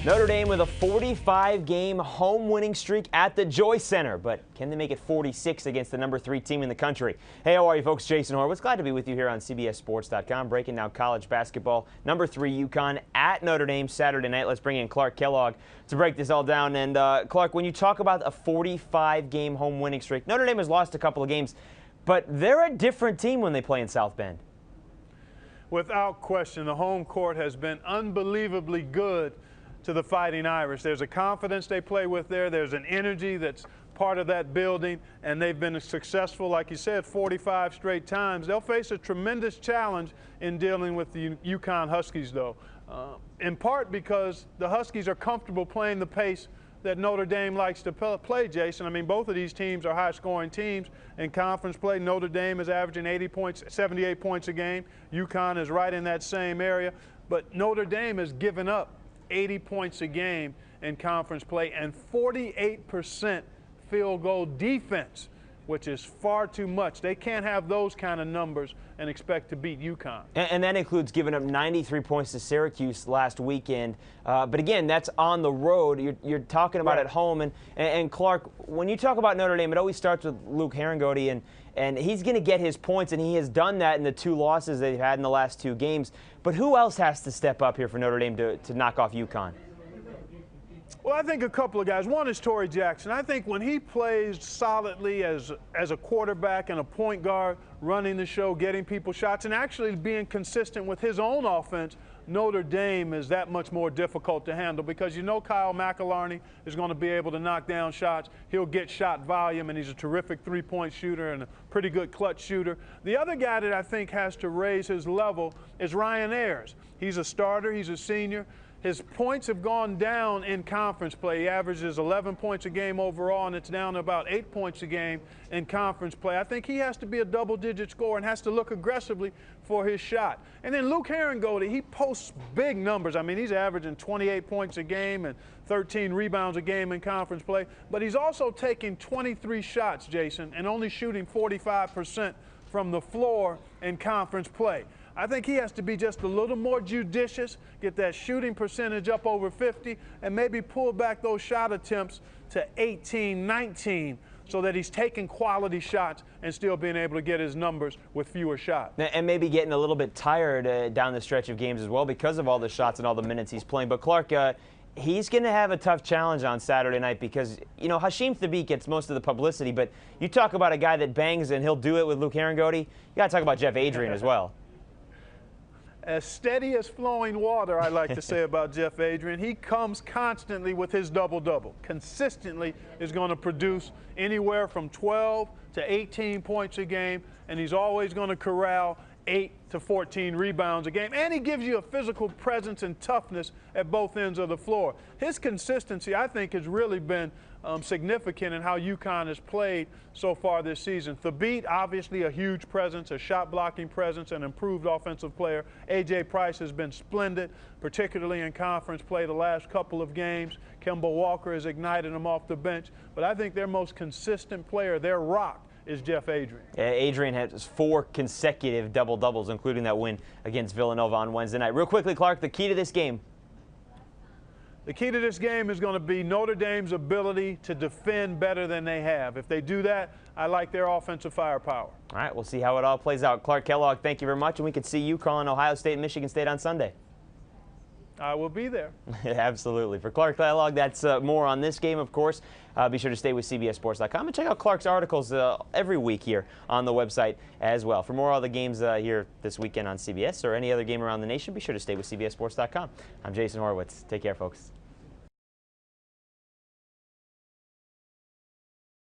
Notre Dame with a 45-game home winning streak at the Joy Center, but can they make it 46 against the #3 team in the country? Hey, how are you folks? Jason Horowitz, glad to be with you here on CBSSports.com, breaking down college basketball. #3 UConn at Notre Dame Saturday night. Let's bring in Clark Kellogg to break this all down. And Clark, when you talk about a 45-game home winning streak, Notre Dame has lost a couple of games, but they're a different team when they play in South Bend. Without question, the home court has been unbelievably good to the Fighting Irish. There's a confidence they play with there. There's an energy that's part of that building, and they've been successful, like you said, 45 straight times. They'll face a tremendous challenge in dealing with the UConn Huskies, though, in part because the Huskies are comfortable playing the pace that Notre Dame likes to play, Jason. I mean, both of these teams are high-scoring teams. In conference play, Notre Dame is averaging 80 points, 78 points a game. UConn is right in that same area. But Notre Dame has given up 80 points a game in conference play and 48% field goal defense, which is far too much. They can't have those kind of numbers and expect to beat UConn. And that includes giving up 93 points to Syracuse last weekend. But again, that's on the road. You're talking about at home. And Clark, when you talk about Notre Dame, it always starts with Luke Herringody, and he's going to get his points, and he has done that in the 2 losses they've had in the last 2 games. But who else has to step up here for Notre Dame to knock off UConn? Well, I think a couple of guys. One is Tori Jackson. I think when he plays solidly as a quarterback and a point guard, running the show, getting people shots, and actually being consistent with his own offense, Notre Dame is that much more difficult to handle because you know Kyle McElarney is going to be able to knock down shots. He'll get shot volume, and he's a terrific three-point shooter and a pretty good clutch shooter. The other guy that I think has to raise his level is Ryan Ayers. He's a starter. He's a senior. His points have gone down in conference play. He averages 11 points a game overall, and it's down to about 8 points a game in conference play. I think he has to be a double-digit scorer and has to look aggressively for his shot. And then Luke Herringody, he posts big numbers. I mean, he's averaging 28 points a game and 13 rebounds a game in conference play. But he's also taking 23 shots, Jason, and only shooting 45% from the floor in conference play. I think he has to be just a little more judicious, get that shooting percentage up over 50, and maybe pull back those shot attempts to 18, 19, so that he's taking quality shots and still being able to get his numbers with fewer shots. And maybe getting a little bit tired down the stretch of games as well because of all the shots and all the minutes he's playing. But Clark, he's going to have a tough challenge on Saturday night because, you know, Hasheem Thabeet gets most of the publicity, but you talk about a guy that bangs and he'll do it with Luke Herringody. You got to talk about Jeff Adrien as well. As steady as flowing water, I like to say about Jeff Adrien. He comes constantly with his double-double. Consistently is going to produce anywhere from 12 to 18 points a game, and he's always going to corral 8 to 14 rebounds a game. And he gives you a physical presence and toughness at both ends of the floor. His consistency, I think, has really been significant in how UConn has played so far this season. Thabeet, obviously a huge presence, a shot-blocking presence, an improved offensive player. A.J. Price has been splendid, particularly in conference play the last couple of games. Kemba Walker has ignited him off the bench. But I think their most consistent player, their rock, is Jeff Adrien. Adrien has 4 consecutive double-doubles, including that win against Villanova on Wednesday night. Real quickly, Clark, the key to this game. The key to this game is going to be Notre Dame's ability to defend better than they have. If they do that, I like their offensive firepower. All right, we'll see how it all plays out. Clark Kellogg, thank you very much, and we can see UConn, Ohio State, and Michigan State on Sunday. I will be there. Absolutely. For Clark Kellogg, that's more on this game, of course. Be sure to stay with CBSSports.com and check out Clark's articles every week here on the website as well. For more of the games here this weekend on CBS or any other game around the nation, be sure to stay with CBSSports.com. I'm Jason Horowitz. Take care, folks.